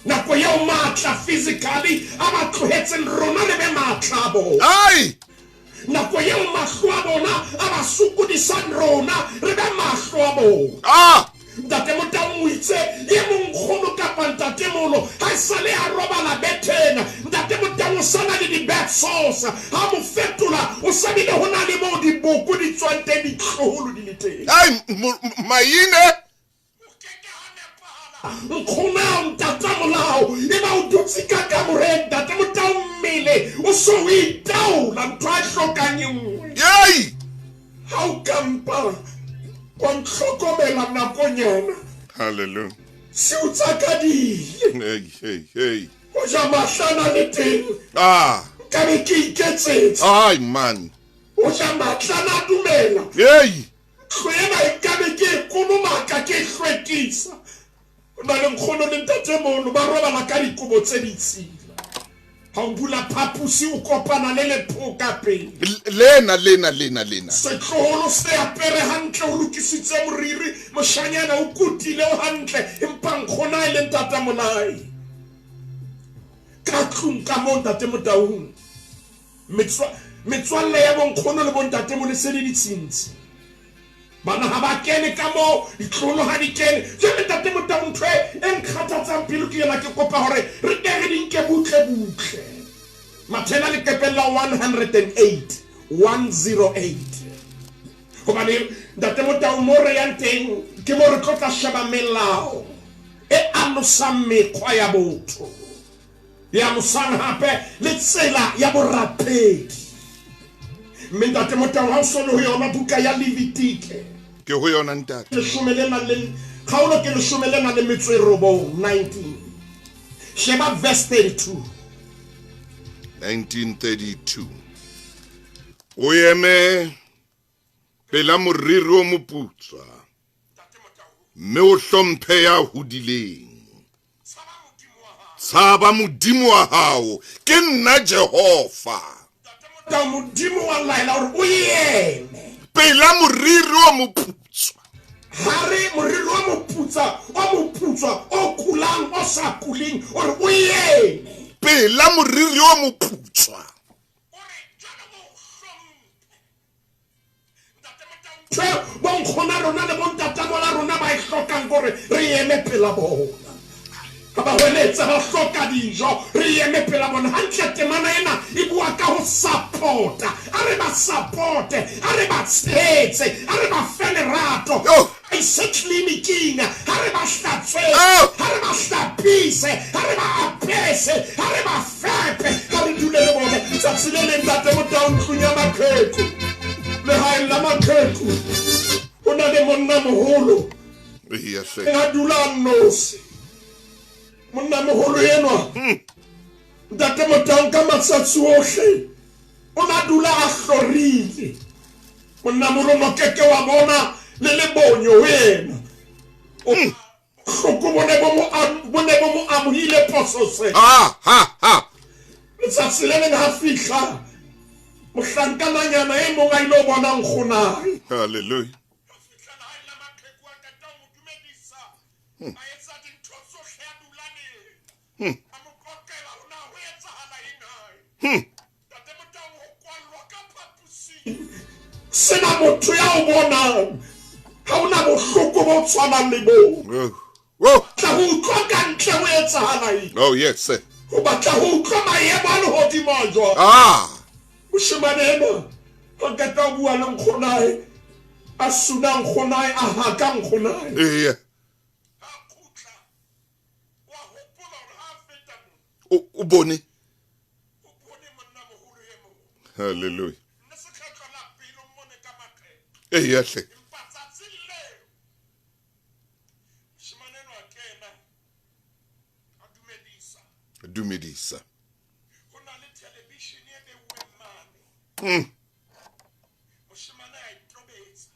nako yeo matla physically a ba tlohetseng rona le be matla a bona nako yeo mahlo a bona a ba sokodisang rona re be mahlo a bona ntate Motaung o itse ye monkgono kapa ntatemoholo ha e sale a robala bethena ntate Motaung o sana le di-bad sauce ha mo fetola o sabile ho na le moo diboko di tswang teng ditloholo di le teng maine nkgonao ntatamolao e ba o dutse ka kamoreng ntate Motaung mmele o so o itaola ntho a hlokang e nngwe ha o kampa wa ntlhokomela nakonyana hallelujah se o tsakadile hey o ja mahlana le teng ka be ke iketsetse ai man o ja mahlana dumela hey khwena e ka be ke kolomaka ke hlwekisa ba le nkgono le ntatemono ba robala ka dikobo tse ditsila ha o bula phapusi o kopana le lephoka pele lena setloholo se apere hantle o lokisitse moriri moshanyana o kutile o hantle empa nkgona e le ntatamolae ka tlung ka mo ntatemotaung metswalle ya bonkgono le bontatemo le se le ditshintshi bana ha ba kene ka mo ditlolo ha di kene je ntatemotaung ntwe e nkgathatsang pele ke yena ke kopa hore re ke re di nke butle Matena le kepela 108 hobane ntatemotaung mo re yang teng ke mo re tlotla sheba melao e anosang mekgwa ya botho ya mosang hape le tsela ya borapedi mme ntatemotaung ha o solo ho yona buka ya Levitike ke ho yona ntate le shumelena le khaolo ke le shumelena le metswerobong 19 sheba verse 32 1932 o eme pela moriri o moputswa mme o hlomphe ya hodileng tshaba modimo wa hao ke nna Jehova ta modimo wa laela hore o yeme pela moriri o moputswa hare moriri o moputswa o kulang o sa kuling hore o yeme pela moriri o moputswa bonkgona rona le bontatamola rona ba e hlokang gore re eme pela bona ga ba hweletsa ba hloka dijo re eme pela bona hantle temana ena e bua ka ho support-a a re ba support-e a re ba tshetse a re ba fe lerato I said clinicing, hareba hlatswe, hareba hlapise, hareba apese, hareba fepe, hare dule le bone, tsatsile le ntatemotaung tlung ya maqheku, lehaeng la maqheku, ho na le monna moholo, a dula a nosi, monna moholo enwa, ntatemotaung ka matsatsi ohle, o na dula a hlorile, monna moholo no keke wa bona, le bonyo wena khoko bone bo mo amohile poso se letsatsi le ha fihla mohlankanyana e mong a ilo bona nkgonae hallelujah sena motho ya o bonang ha una bohloko bo tshwanang le bo tla ho utlwa ka ntle ho etsahala eng oh yes sir ho batla ho utlwa maemo a lehodimo a jwang moshemane ena ho keta ho bua le nkgonae a suna nkgonae a haka nkgonae ha kutla wa hopola hore ha feta o bone monna moholo e mo hallelujah nna se kgetlo la pelo mmone ka maqhe yahle dumedisa ho na le television e beuweng mane moshemane a itobetsa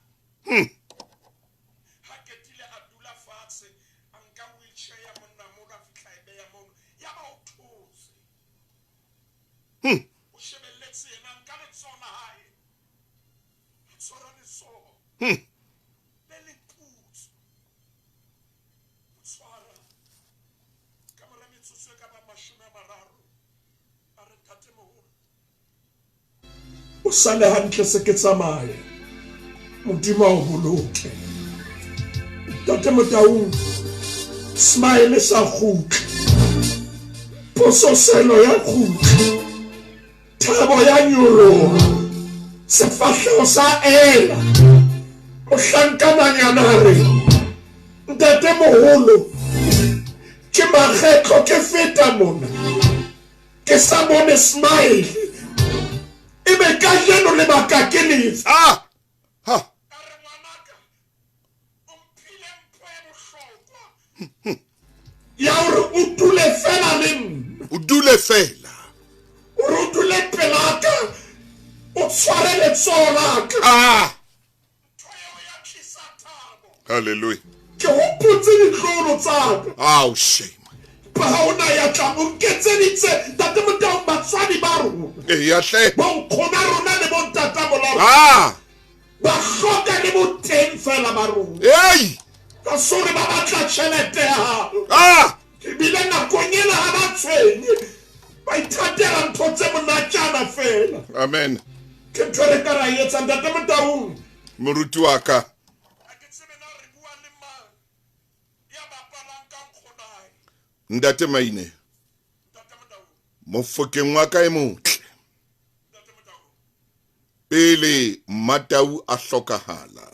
ha ketile a dula fatshe a nka wheelchair ya monna mono a fihla ebe ya mono ya ba o those o shebelletse yena nka le tsona hae a tshwara letsoho le leputso o tshwara ka mora metsotso e ka ba 30 a re ntatemoholo o sale hantle se ke tsamaye modimo o boloke ntatemotaung smile sa khutle pososelo ya khutle thabo ya nyoloha sefahleho sa ela mohlankanyana re ntatemoholo ke makgetlo ke feta mona ke sa bone smile e be ka jeno le baka ke letsa ha are ngwanaka o mphile mpho e bohlokwa ya hore o tule fela le nna o dule fela o re o dule pelaka o tshware letsoho la ka. Hallelujah. Ke hopotse ditlolo tsa ka. Oh, shame. Ba ha ona ya tla o nketseditse tate Motaung batswadi ba rona. Ya hle. Bo nkgono rona le bo ntata molao. Ah. Ba hloka le bo teng fela ba rona. Hey. Ka sore ba batla tjhelete ya hao. Ah. Ebile nakong ena ha ba tshwenye. Ba ithatela ntho tse monatjana fela. Amen. Ke ntho re ka ra etsa tate Motaung. Moruti wa ka. Ndate Maine. Mofokeng wa ka e motle. Pele Matau a hlokahala.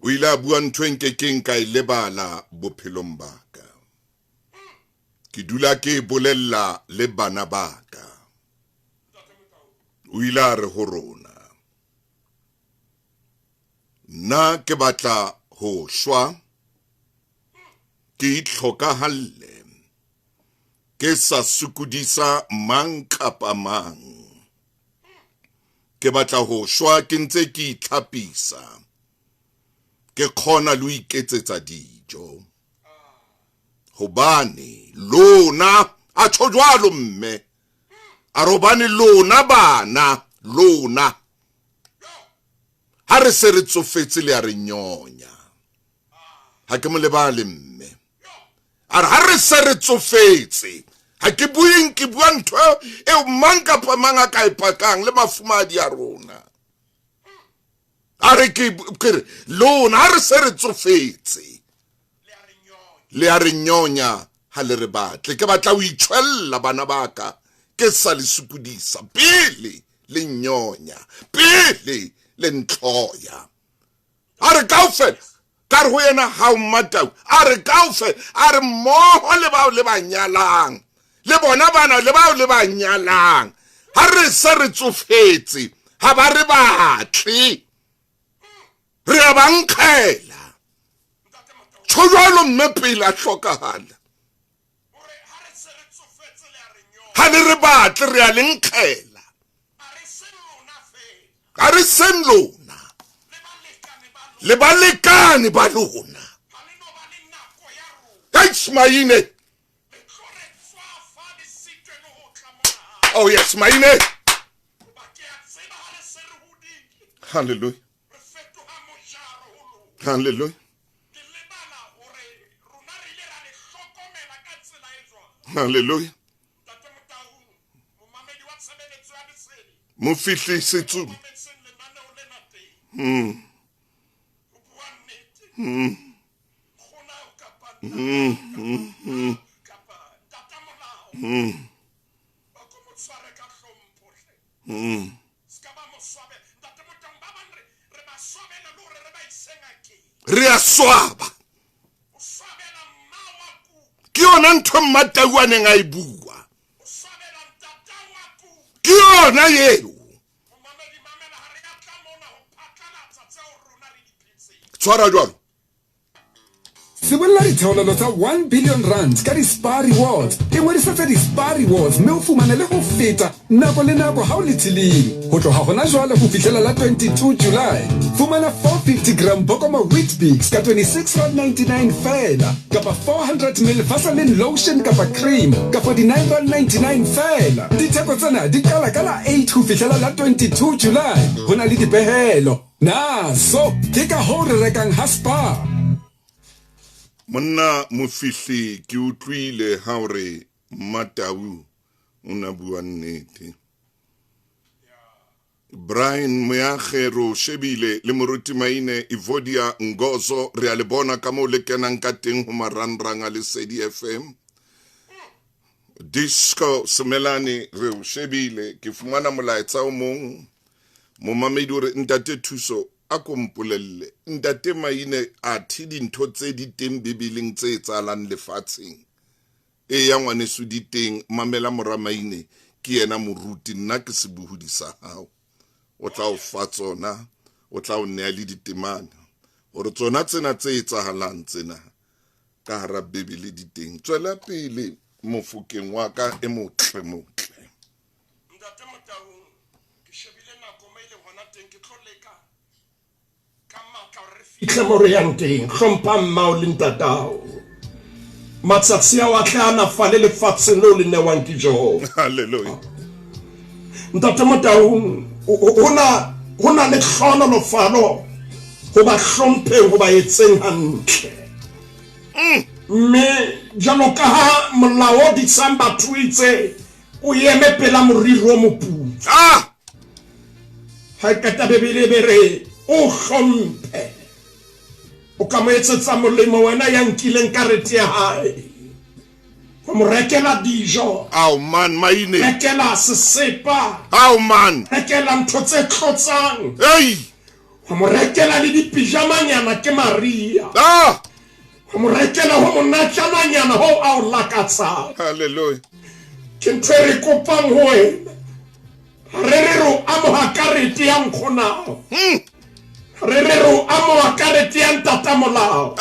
O ile a bua ntho e nkekeng ka e lebala bophelong ba ka. Ke dula ke bolella le bana ba ka. O ile a re ho rona. Nna ke batla ho shwa. Ke itlhokahalle. Ke sa sukudisa mang kapa mang. Ke batla ho shwa ke ntse ke itlhapisa. Ke khona lo iketsetsa dijo. Hobane lona a tjho jwalo mme. A robane lona bana lona. Ha re se re tsofetse le a re nyonya. Ha ke mo lebale mme. A re ha re se re tsofetse. Ha ke bueng ke bua ntho e mang kapa mang a ka e pakang le mafumadi a rona. A re ke lona ha re se re tsofetse. Le a re nyonya ha le re batle. Ke batla o itshwella bana ba ka. Ke sa le sukudisa pele le nyonya. Pele le ntloya. A re kaofela. Ka re ho yena ha o Matau. A re kaofela. A re mmoho le bao le ba nyalang. Le bona bana le bao le ba nyalang. Ha re se re tsofetse. Ha ba re batle. Re a ba nkgela. Tjhojalo mme pele a hlokahala. Ha le re batle re a le nkgela. A re sen lona. Le balekane ba lona. Yes, Maine. Oh yes, Maine. Hallelujah. Hallelujah. Hallelujah. Mufitli situ. Re a swaba. Ke yona ntho Matau a neng a e bua. Ke yona eo. Tshwara jwalo. Sibolla ditheolelo tsa 1 billion rand ka di-Spar Rewards. E ngodisetsa di-Spar Rewards mme o fumane le ho feta nako le nako ha o le tseleng. Ho tloha hona jwale ho fihlela la 22 July. Fumana 450 gram Bokoma Wheatbix ka 26.99 fela. Kapa 400 ml Vaseline lotion kapa cream ka 49.99 fela. Ditheko tsena di qala ka la 8 ho fihlela la 22 July. Ho na le dipehelo. Na so ke ka ho re rekang ha Spar. Monna Mofihli ke utlwile ha o re Matau o na bua nnete. Brian Moyagero shebile le moruti Maine Evodia Ngozo re a le bona ka mo le kenang ka teng ho marangrang a Lesedi FM. Disco Semelani re o shebile ke fumana molaetsa o mong mo mamedi hore ntate Thuso a kompolelle ntate Maine a thi dintho tse di teng Bibeleng tse etsahalang lefatsheng. E ya ngwaneso di teng mamela mora Maine ke yena moruti nna ke sebuhudi sa hao. O tla o fa tsona, o tla o nea le ditemana hore tsona tsena tse etsahalang tsena ka hara Bibele di teng. Tswela pele mofokeng wa ka e motle motle. Ntate Motaung ke shebile nako me ile gona teng ke tloleka ka matla re fihle mo re yang teng hlompha mmao le ntatao matsatsi a wa tlana fale le fatse no le newang ke Jehova. Hallelujah. Ntate Motaung hona le tlhono lo fano go ba hlomphe go ba etseng hantle. Me jalo ka ha molao di tsamba tuitse o yeme pela moriro moputso. Ha ka tabebele bere o hlomphe o ka mo etsetsa molemo wena ya nkileng karete ya hae go mo rekela dijo. Ao man maine. Rekela sesepa. Ao man. Rekela ntho tse tlotsang. Hey. Go mo rekela le dipijama nyana ke Maria. Go mo rekela ho monatjana nyana ho a o lakatsa. Hallelujah. Ke ntwe kopang ho wena. Re ro amo ha karete ya nkgonao. Re ro amo ha karete ya ntatamolao.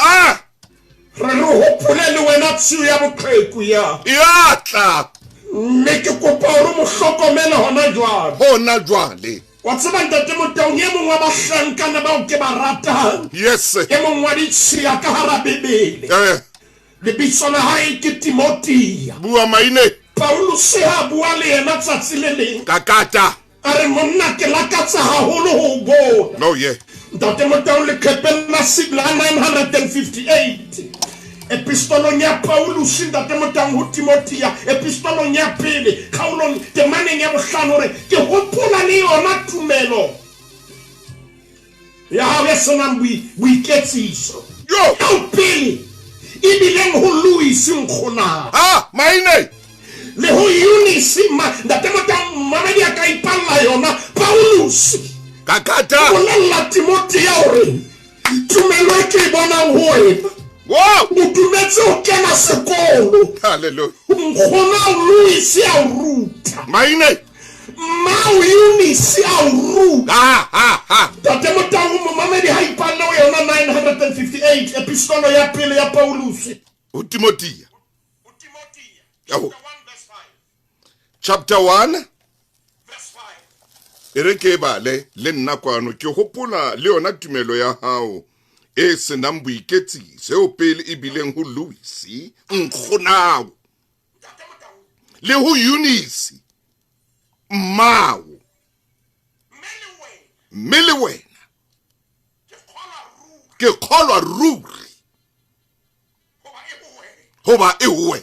Re ro hopole le wena tsu ya boqheku ya. Ya tla. Mme ke kopa hore mo hlokomele hona jwale. Hona jwale. Wa tseba Ntate Motaung ye mongwe ba hlankana ba o ke ba ratang. Yes. Ye mongwe wa ditshia ka hara Bebele. Lebitso la hae ke Timothea. Bua maine. Paulus ha bua le yena tsatsi le leng. Kakata. Are monna ke lakatsa haholo ho bona. No yeah. Ntate Motaung le khepela sigla 958. Epistolong ya Paulus Ntate Motaung ho Timothea, epistolong ya pele kgaolong temaneng ya bohlano re ke hopola le yona tumelo ya ha ya senang boiketsiso. Yo ka pele e bileng ho Louis nkgona. Maine. Le ho Eunice Ntate Motaung mamedi ya ka ipalla yona Paulus. Kakata. Olella Timothea hore tumelo ke bona ho wena. Wow! Utumetse o kena sekolo. Hallelujah. Nkgona Louis ya ruta. Maine. Mau Eunice ya ruta. Ntate Motaung mamedi ha ipalla yona 958 epistolo ya pele ya Paulus. Timothea. Chapter 1 verse 5. Ere ke bale le nna kwano ke hopola le yona tumelo ya hao e senang boiketsiso o pele e bileng ho Louis nkgonao le ho Eunice mmao mme le wena ke kgolwa ruri hoba e wena.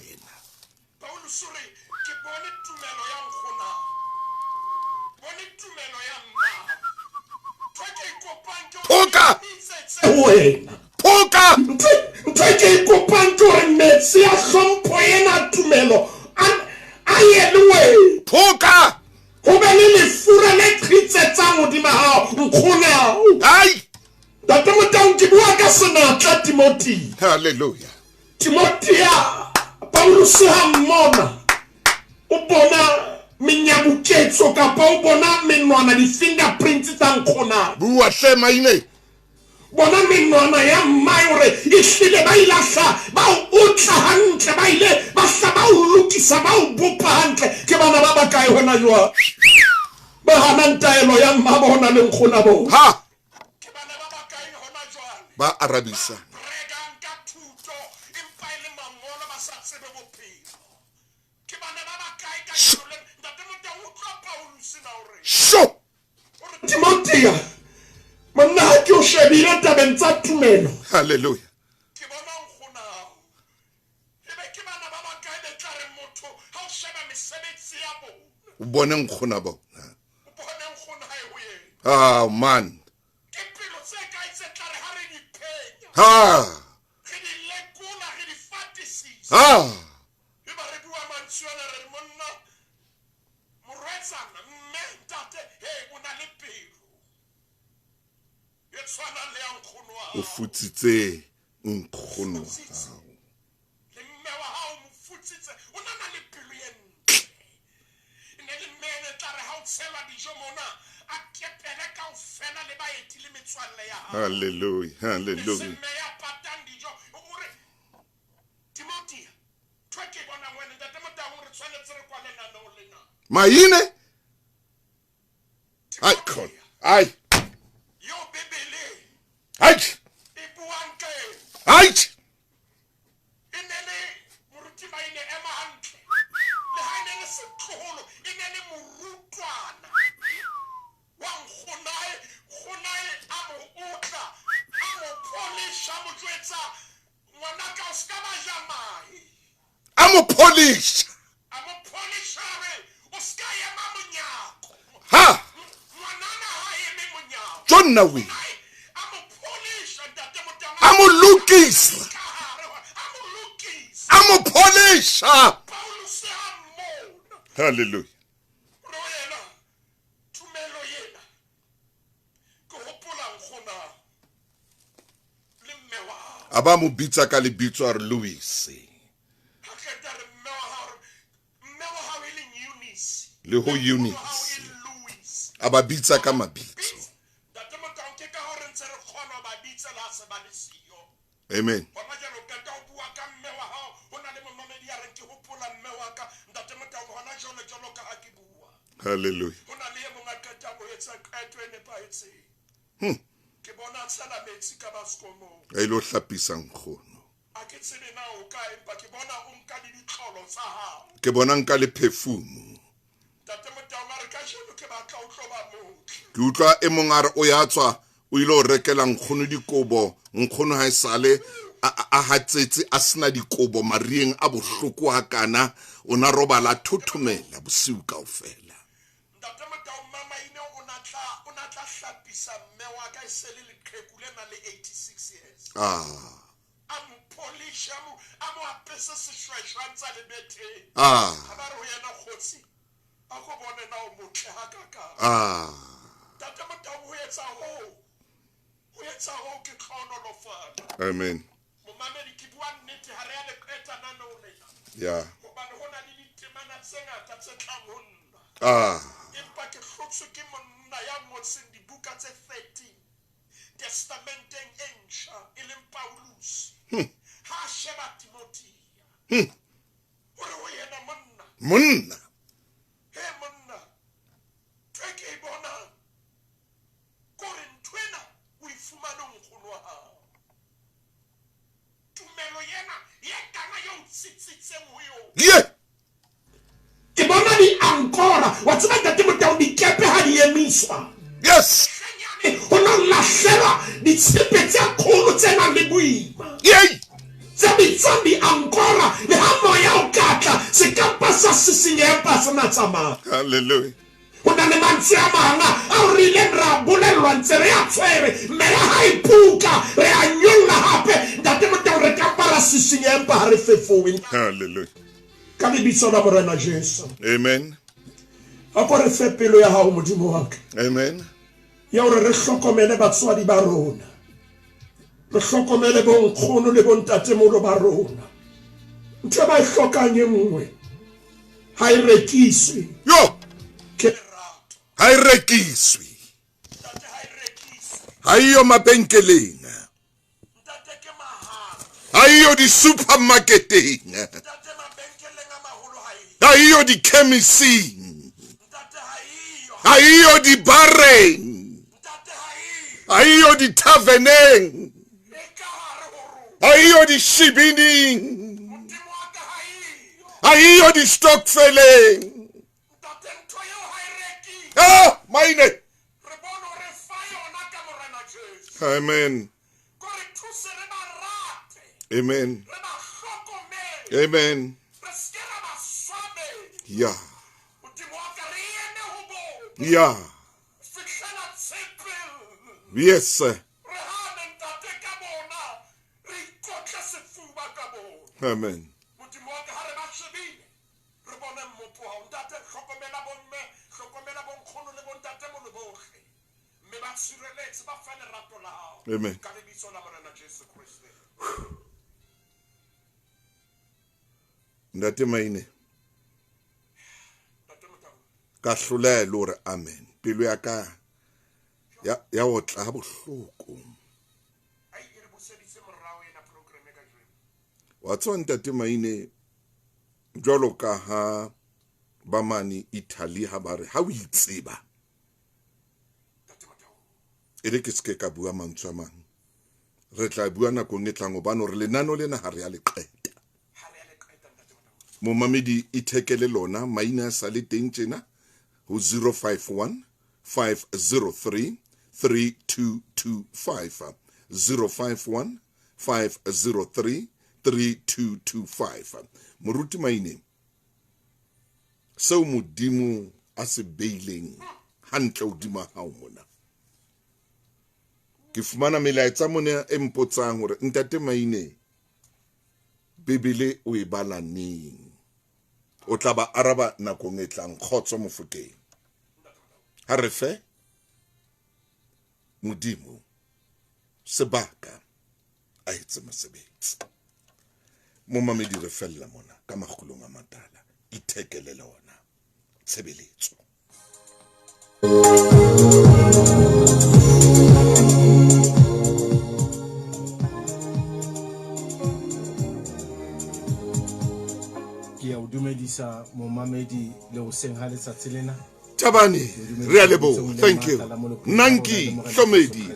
Poka! Poka! Ntweke kopanto re metsi ya hlompho ena tumelo a yelwe. Poka! Ho be le lefura le tritsetsang hodima hao nkgona. Ai! Ntate Motaung ke bua ka senatla Timothea. Hallelujah. Timothea Paulus ha mmona o bona menyabuketso kapa o bona menwana di fingerprints tsa nkgona. Bua hle maine. Bona menwana ya mmayore ihlile ba ilahla ba o tla hantle ba ile ba hla ba o lokisa ba o bopa hantle ke bana ba ba kae hona jwa ba hana ntaelo ya mmabona le nkgona bo ke bana ba ba kae hona jwa ba arabisa rega nka thuto empa ile mangolo ba sa tsebe bophelo ke bana ba ba kae ka tsole Ntate Motaung o tlo Paulus na hore sho Timothea monna ha ke o shebile tabeng tsa tumelo. Hallelujah. Ke bona nkgona ebe ke bana ba ba kae be tla re motho ha o sheba mesebetsi ya bona o bone nkgona bona o bone nkgona ha e ho yena. Man ke pelo tse kae tse tla re ha re di phenya re di lekola re di fatisisa eba re bua mantswana re monna morwetsana mme ntate o na le pelo o futsitse nkgono wa hao le mme wa hao mo futsitse o na le pelo e ntle ne le mme ne tla re ha o tshela dijo mona a kepele ka o fela le baeti le metswalle ya hao. Hallelujah. Hallelujah. Mme ya patang dijo o re Timothea Maine? Ai, con. Ai. Ai. Ai. I'm a polish. Ha! John Nawi. I'm a Lucas. I'm a polish. Hallelujah. Aba mo bitsa ka le bitso a re Louis. Le ho Eunice. Aba bitsa ka mabitso. Amen. Hallelujah. Ay lo hlapisang khono. Ke bona nka le perfume. Ke utlwa e mong a re o ya tswa o ile o rekela nkgono dikobo, nkgono ha isale a hatsetse a sina dikobo marieng a bohloko ha kana ona robala thothomela bosiu kaofela. Amen. Yeah. Munna. Yeah. Ibona di ancora. What's that the down the kepe ha di emiswa. Yes. Ona la sera di sipetya kholo tsena le buima. Yeah. Zambi ancora le hamo ya okatla se ka pasa sisinye pasa na tsama. Hallelujah. Ona le mantsi a manga a rile ra bolelwa ntsere ya tsere me ha ipuka re anyola hape ndate mo tao re ka para sisinye pa re fefowi. Hallelujah. Ka le bitso la morena Jesu. Amen. Ako re fe pelo ya hao modimo wa ka. Amen. Ya hore re hlokomele batswadi ba rona. Re hlokomele bo nkgono le bo ntatemolo ba rona. Ntho ba hlokang e nngwe ha e rekiswe. Yo. Ha e rekiswe. Ha iyo mabenkeleng. Ha iyo di supermarketing. Ha iyo di chemising. Ha iyo di bareng. Ha iyo di taverneng. Ha iyo di shibining. Ha iyo di stockfelling. Ah, mine. Amen. Amen. Amen. Yeah. Yeah. Yes, sir. Amen. Amen. Ndate maine. Ka hlolela hore amen. Pelo ya ka ya o tla bohloko. Wa tswa ntate maine jwalo ka ha ba mane Italy ha ba re ha o itseba ere ke ske ka bua mantswe a mang re tla bua nakong e tlang hobane re lenano lena ha re ya le qeta momamedi ithekele lona maina sa le teng tjena ho 051 503 3225 051 503 3225 moruti maine seo modimo a se beileng hantle hodima hao mona ke fumana melaetsa mona e mpotsang hore ntate maine Bibele o e bala neng o tla ba araba nakong e tlang Kgotso Mofokeng ha re fe modimo sebaka a etse mosebetsi momamedi re fella mona ka makgulong a matala ithekele lona tshebeletso ke a o dumedisa momamedi le ho seng ha letsatsi lena Tabani re a leboha thank you Nanki Hlomedi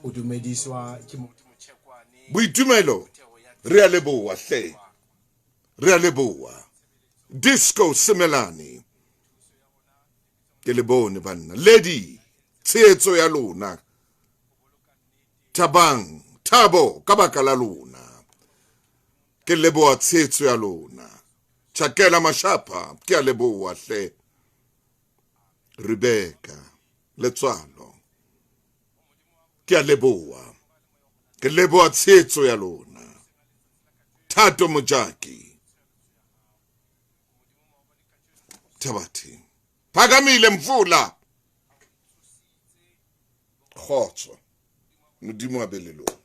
o dumediswa ke motho motjhekwane boitumelo re a leboha hle re a leboha Disco Semelani ke le bone banna lady tshehetso ya lona Tabang Thabo ka baka la lona ke leboha tshehetso ya lona Tshakela Mashapa ke a leboha hle Rebecca Letswalo ke a leboha ke leboha tshehetso ya lona Thato Mojaki Tabati Phakamile Mvula Kgotso modimo a be le lona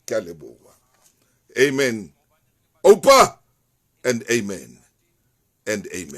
ke a leboha amen Opa and amen and amen